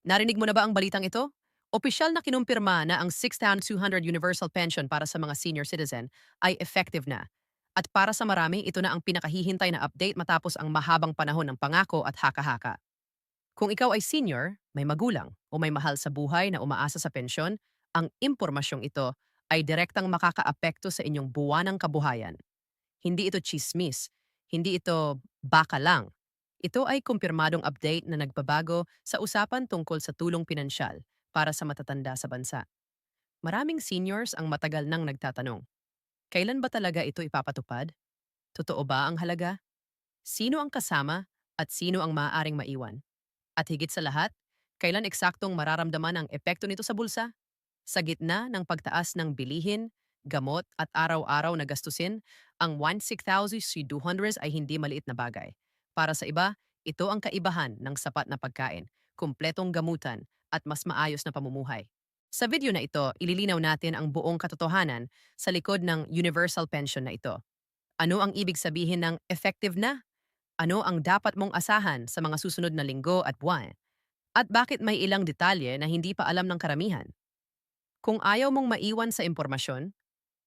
Narinig mo na ba ang balitang ito? Opisyal na kinumpirma na ang 6,200 universal pension para sa mga senior citizen ay effective na. At para sa marami, ito na ang pinakahihintay na update matapos ang mahabang panahon ng pangako at haka-haka. Kung ikaw ay senior, may magulang, o may mahal sa buhay na umaasa sa pensyon, ang impormasyong ito ay direktang makakaapekto sa inyong buwanang kabuhayan. Hindi ito chismis, hindi ito baka lang. Ito ay kumpirmadong update na nagbabago sa usapan tungkol sa tulong pinansyal para sa matatanda sa bansa. Maraming seniors ang matagal nang nagtatanong, kailan ba talaga ito ipapatupad? Totoo ba ang halaga? Sino ang kasama at sino ang maaaring maiwan? At higit sa lahat, kailan eksaktong mararamdaman ang epekto nito sa bulsa? Sa gitna ng pagtaas ng bilihin, gamot at araw-araw na gastusin, ang 16,200 ay hindi maliit na bagay. Para sa iba, ito ang kaibahan ng sapat na pagkain, kumpletong gamutan at mas maayos na pamumuhay. Sa video na ito, ililinaw natin ang buong katotohanan sa likod ng universal pension na ito. Ano ang ibig sabihin ng effective na? Ano ang dapat mong asahan sa mga susunod na linggo at buwan? At bakit may ilang detalye na hindi pa alam ng karamihan? Kung ayaw mong maiwan sa impormasyon,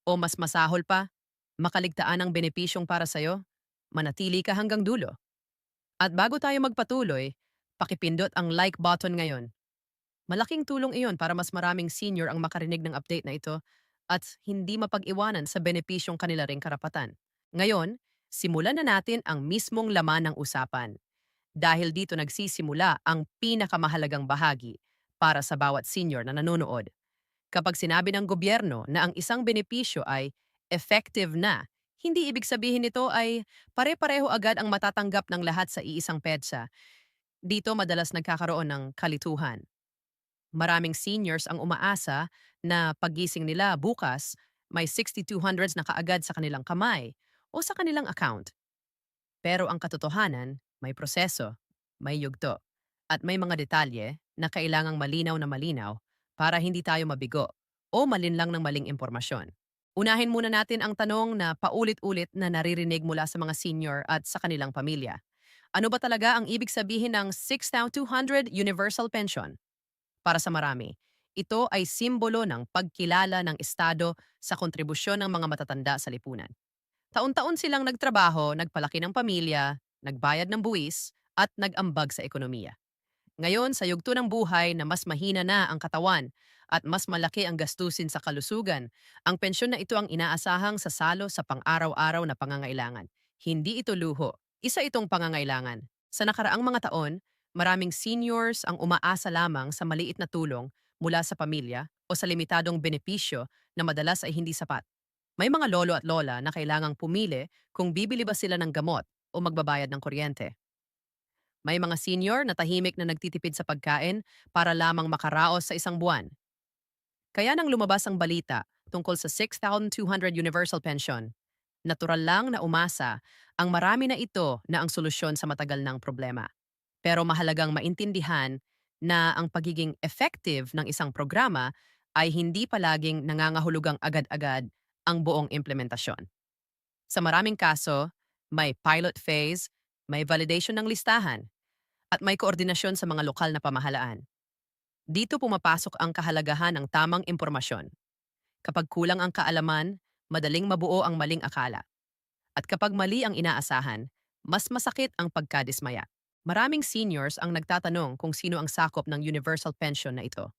o mas masahol pa, makaligtaan ng benepisyong para sa'yo, manatili ka hanggang dulo. At bago tayo magpatuloy, pakipindot ang like button ngayon. Malaking tulong iyon para mas maraming senior ang makarinig ng update na ito at hindi mapag-iwanan sa benepisyong kanila ring karapatan. Ngayon, simulan na natin ang mismong laman ng usapan. Dahil dito nagsisimula ang pinakamahalagang bahagi para sa bawat senior na nanonood. Kapag sinabi ng gobyerno na ang isang benepisyo ay effective na, hindi ibig sabihin nito ay pare-pareho agad ang matatanggap ng lahat sa iisang PEDSA. Dito madalas nagkakaroon ng kalituhan. Maraming seniors ang umaasa na paggising nila bukas, may 6,200s na kaagad sa kanilang kamay o sa kanilang account. Pero ang katotohanan, may proseso, may yugto, at may mga detalye na kailangang malinaw na malinaw para hindi tayo mabigo o malinlang ng maling impormasyon. Unahin muna natin ang tanong na paulit-ulit na naririnig mula sa mga senior at sa kanilang pamilya. Ano ba talaga ang ibig sabihin ng 6,200 universal pension? Para sa marami, ito ay simbolo ng pagkilala ng Estado sa kontribusyon ng mga matatanda sa lipunan. Taon-taon silang nagtrabaho, nagpalaki ng pamilya, nagbayad ng buwis, at nag-ambag sa ekonomiya. Ngayon, sa yugto ng buhay na mas mahina na ang katawan at mas malaki ang gastusin sa kalusugan, ang pensyon na ito ang inaasahang sasalo sa pang-araw-araw na pangangailangan. Hindi ito luho, isa itong pangangailangan. Sa nakaraang mga taon, maraming seniors ang umaasa lamang sa maliit na tulong mula sa pamilya o sa limitadong benepisyo na madalas ay hindi sapat. May mga lolo at lola na kailangang pumili kung bibili ba sila ng gamot o magbabayad ng kuryente. May mga senior na tahimik na nagtitipid sa pagkain para lamang makaraos sa isang buwan. Kaya nang lumabas ang balita tungkol sa 6,200 universal pension, natural lang na umasa ang marami na ito na ang solusyon sa matagal ng problema. Pero mahalagang maintindihan na ang pagiging effective ng isang programa ay hindi palaging nangangahulugang agad-agad ang buong implementasyon. Sa maraming kaso, may pilot phase, may validation ng listahan, at may koordinasyon sa mga lokal na pamahalaan. Dito pumapasok ang kahalagahan ng tamang impormasyon. Kapag kulang ang kaalaman, madaling mabuo ang maling akala. At kapag mali ang inaasahan, mas masakit ang pagkadismaya. Maraming seniors ang nagtatanong kung sino ang sakop ng universal pension na ito.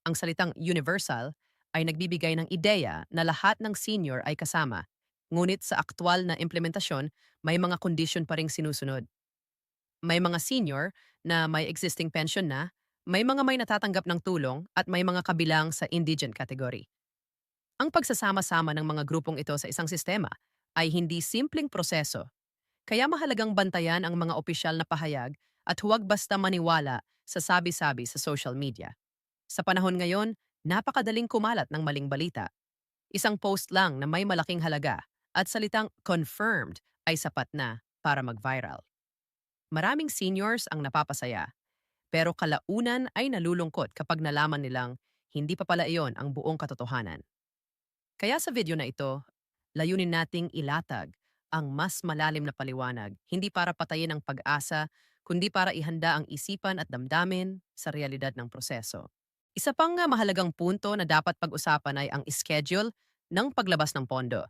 Ang salitang universal ay nagbibigay ng ideya na lahat ng senior ay kasama. Ngunit sa aktwal na implementasyon, may mga kondisyon pa ring sinusunod. May mga senior na may existing pension na, may mga may natatanggap ng tulong at may mga kabilang sa indigent category. Ang pagsasama-sama ng mga grupong ito sa isang sistema ay hindi simpleng proseso. Kaya mahalagang bantayan ang mga opisyal na pahayag at huwag basta maniwala sa sabi-sabi sa social media. Sa panahon ngayon, napakadaling kumalat ng maling balita. Isang post lang na may malaking halaga at salitang confirmed ay sapat na para mag-viral. Maraming seniors ang napapasaya, pero kalaunan ay nalulungkot kapag nalaman nilang hindi pa pala iyon ang buong katotohanan. Kaya sa video na ito, layunin nating ilatag ang mas malalim na paliwanag, hindi para patayin ang pag-asa, kundi para ihanda ang isipan at damdamin sa realidad ng proseso. Isa pang mahalagang punto na dapat pag-usapan ay ang schedule ng paglabas ng pondo.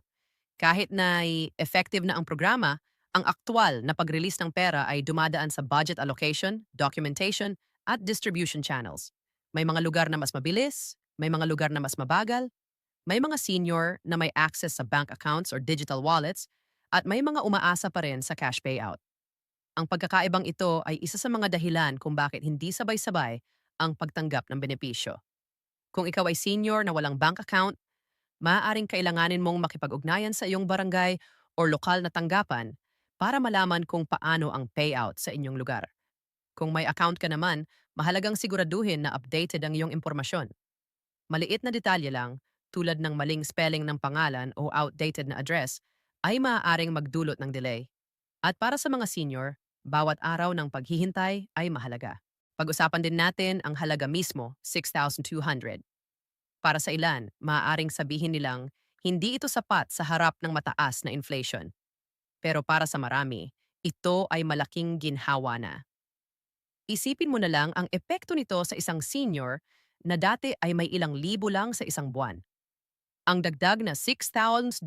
Kahit na effective na ang programa, ang aktwal na pag-release ng pera ay dumadaan sa budget allocation, documentation, at distribution channels. May mga lugar na mas mabilis, may mga lugar na mas mabagal, may mga senior na may access sa bank accounts or digital wallets, at may mga umaasa pa rin sa cash payout. Ang pagkakaibang ito ay isa sa mga dahilan kung bakit hindi sabay-sabay ang pagtanggap ng benepisyo. Kung ikaw ay senior na walang bank account, maaaring kailanganin mong makipag-ugnayan sa iyong barangay o lokal na tanggapan para malaman kung paano ang payout sa inyong lugar. Kung may account ka naman, mahalagang siguraduhin na updated ang iyong impormasyon. Maliit na detalye lang, tulad ng maling spelling ng pangalan o outdated na address, ay maaaring magdulot ng delay. At para sa mga senior, bawat araw ng paghihintay ay mahalaga. Pag-usapan din natin ang halaga mismo, 6,200. Para sa ilan, maaaring sabihin nilang hindi ito sapat sa harap ng mataas na inflation. Pero para sa marami, ito ay malaking ginhawa na. Isipin mo na lang ang epekto nito sa isang senior na dati ay may ilang libo lang sa isang buwan. Ang dagdag na 6,200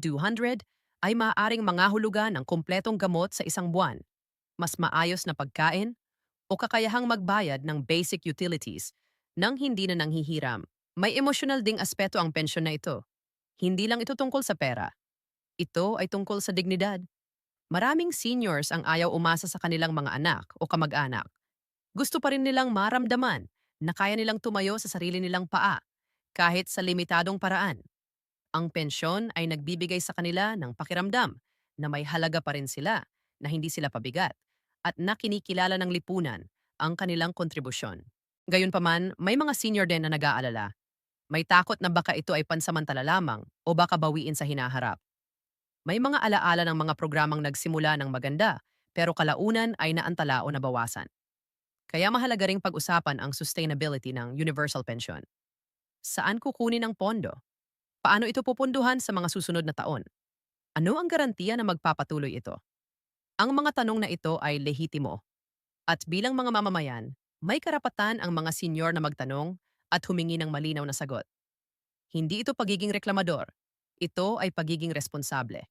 ay maaaring mangahulugan ng kumpletong gamot sa isang buwan, mas maayos na pagkain, o kakayahang magbayad ng basic utilities nang hindi na nanghihiram. May emosyonal ding aspeto ang pensyon na ito. Hindi lang ito tungkol sa pera. Ito ay tungkol sa dignidad. Maraming seniors ang ayaw umasa sa kanilang mga anak o kamag-anak. Gusto pa rin nilang maramdaman na kaya nilang tumayo sa sarili nilang paa, kahit sa limitadong paraan. Ang pensyon ay nagbibigay sa kanila ng pakiramdam na may halaga pa rin sila, na hindi sila pabigat, at na kinikilala ng lipunan ang kanilang kontribusyon. Gayunpaman, may mga senior din na nag-aalala. May takot na baka ito ay pansamantala lamang o baka bawiin sa hinaharap. May mga alaala ng mga programang nagsimula ng maganda, pero kalaunan ay naantala o nabawasan. Kaya mahalaga ring pag-usapan ang sustainability ng universal pension. Saan kukunin ang pondo? Paano ito pupunduhan sa mga susunod na taon? Ano ang garantiya na magpapatuloy ito? Ang mga tanong na ito ay lehitimo. At bilang mga mamamayan, may karapatan ang mga senior na magtanong at humingi ng malinaw na sagot. Hindi ito pagiging reklamador. Ito ay pagiging responsable.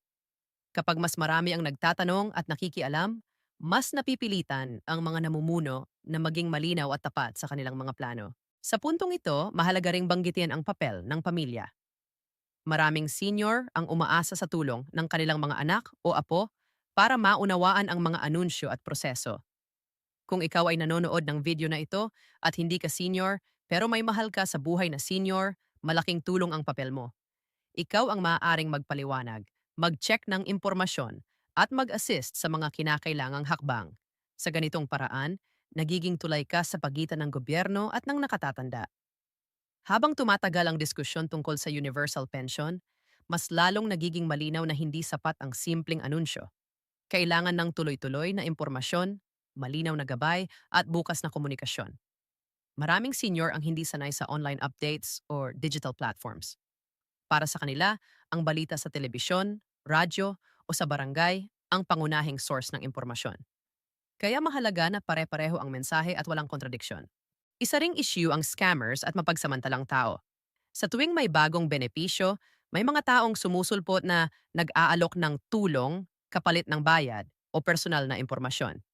Kapag mas marami ang nagtatanong at nakikialam, mas napipilitan ang mga namumuno na maging malinaw at tapat sa kanilang mga plano. Sa puntong ito, mahalaga ring banggitin ang papel ng pamilya. Maraming senior ang umaasa sa tulong ng kanilang mga anak o apo para maunawaan ang mga anunsyo at proseso. Kung ikaw ay nanonood ng video na ito at hindi ka senior pero may mahal ka sa buhay na senior, malaking tulong ang papel mo. Ikaw ang maaaring magpaliwanag, mag-check ng impormasyon, at mag-assist sa mga kinakailangang hakbang. Sa ganitong paraan, nagiging tulay ka sa pagitan ng gobyerno at ng nakatatanda. Habang tumatagal ang diskusyon tungkol sa universal pension, mas lalong nagiging malinaw na hindi sapat ang simpleng anunsyo. Kailangan ng tuloy-tuloy na impormasyon, malinaw na gabay, at bukas na komunikasyon. Maraming senior ang hindi sanay sa online updates or digital platforms. Para sa kanila, ang balita sa telebisyon, radyo, o sa barangay ang pangunahing source ng impormasyon. Kaya mahalaga na pare-pareho ang mensahe at walang kontradiksyon. Isa ring issue ang scammers at mapagsamantalang tao. Sa tuwing may bagong benepisyo, may mga taong sumusulpot na nag-aalok ng tulong, kapalit ng bayad, o personal na impormasyon.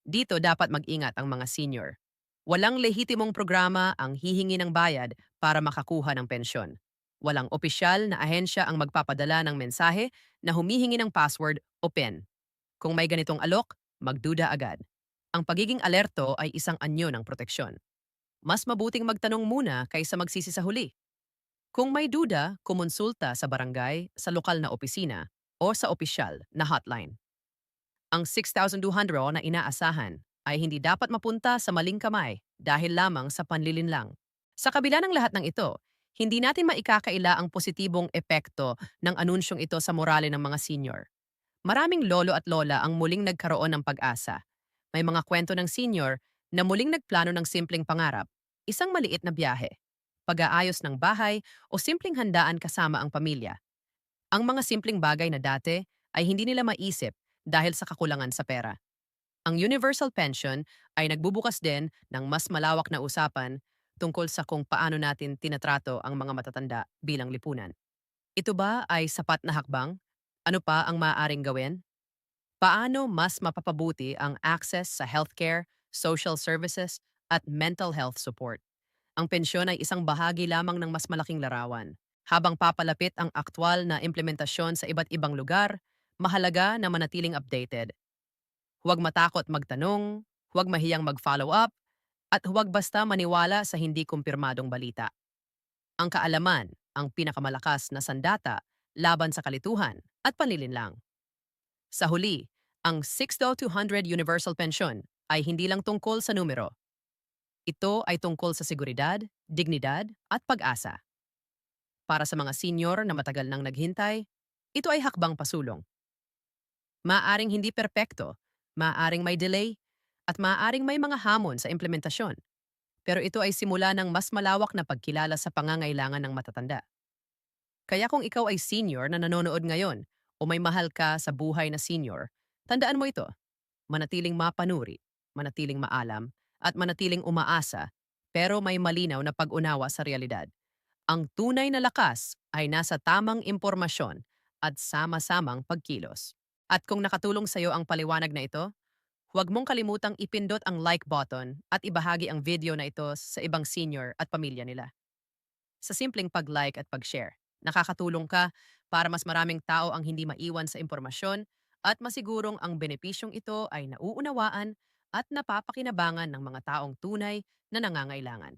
Dito dapat mag-ingat ang mga senior. Walang lehitimong programa ang hihingi ng bayad para makakuha ng pensyon. Walang opisyal na ahensya ang magpapadala ng mensahe na humihingi ng password o PIN. Kung may ganitong alok, magduda agad. Ang pagiging alerto ay isang anyo ng proteksyon. Mas mabuting magtanong muna kaysa magsisi sa huli. Kung may duda, kumonsulta sa barangay, sa lokal na opisina, o sa opisyal na hotline. Ang 6,200 na inaasahan ay hindi dapat mapunta sa maling kamay dahil lamang sa panlilinlang. Sa kabila ng lahat ng ito, hindi natin maikakaila ang positibong epekto ng anunsyong ito sa morale ng mga senior. Maraming lolo at lola ang muling nagkaroon ng pag-asa. May mga kwento ng senior na muling nagplano ng simpleng pangarap, isang maliit na biyahe, pag-aayos ng bahay o simpleng handaan kasama ang pamilya. Ang mga simpleng bagay na dati ay hindi nila maisip dahil sa kakulangan sa pera. Ang universal pension ay nagbubukas din ng mas malawak na usapan tungkol sa kung paano natin tinatrato ang mga matatanda bilang lipunan. Ito ba ay sapat na hakbang? Ano pa ang maaaring gawin? Paano mas mapapabuti ang access sa healthcare, social services, at mental health support? Ang pensyon ay isang bahagi lamang ng mas malaking larawan. Habang papalapit ang aktwal na implementasyon sa iba't ibang lugar, mahalaga na manatiling updated. Huwag matakot magtanong, huwag mahiyang mag-follow up, at huwag basta maniwala sa hindi kumpirmadong balita. Ang kaalaman, ang pinakamalakas na sandata laban sa kalituhan at panlilinlang. Sa huli, ang 6,200 Universal Pension ay hindi lang tungkol sa numero. Ito ay tungkol sa seguridad, dignidad at pag-asa. Para sa mga senior na matagal nang naghintay, ito ay hakbang pasulong. Maaring hindi perpekto, maaring may delay, at maaring may mga hamon sa implementasyon. Pero ito ay simula ng mas malawak na pagkilala sa pangangailangan ng matatanda. Kaya kung ikaw ay senior na nanonood ngayon o may mahal ka sa buhay na senior, tandaan mo ito, manatiling mapanuri, manatiling maalam, at manatiling umaasa, pero may malinaw na pag-unawa sa realidad. Ang tunay na lakas ay nasa tamang impormasyon at sama-samang pagkilos. At kung nakatulong sa iyo ang paliwanag na ito, huwag mong kalimutang ipindot ang like button at ibahagi ang video na ito sa ibang senior at pamilya nila. Sa simpleng pag-like at pag-share, nakakatulong ka para mas maraming tao ang hindi maiwan sa impormasyon at masigurong ang benepisyong ito ay nauunawaan at napapakinabangan ng mga taong tunay na nangangailangan.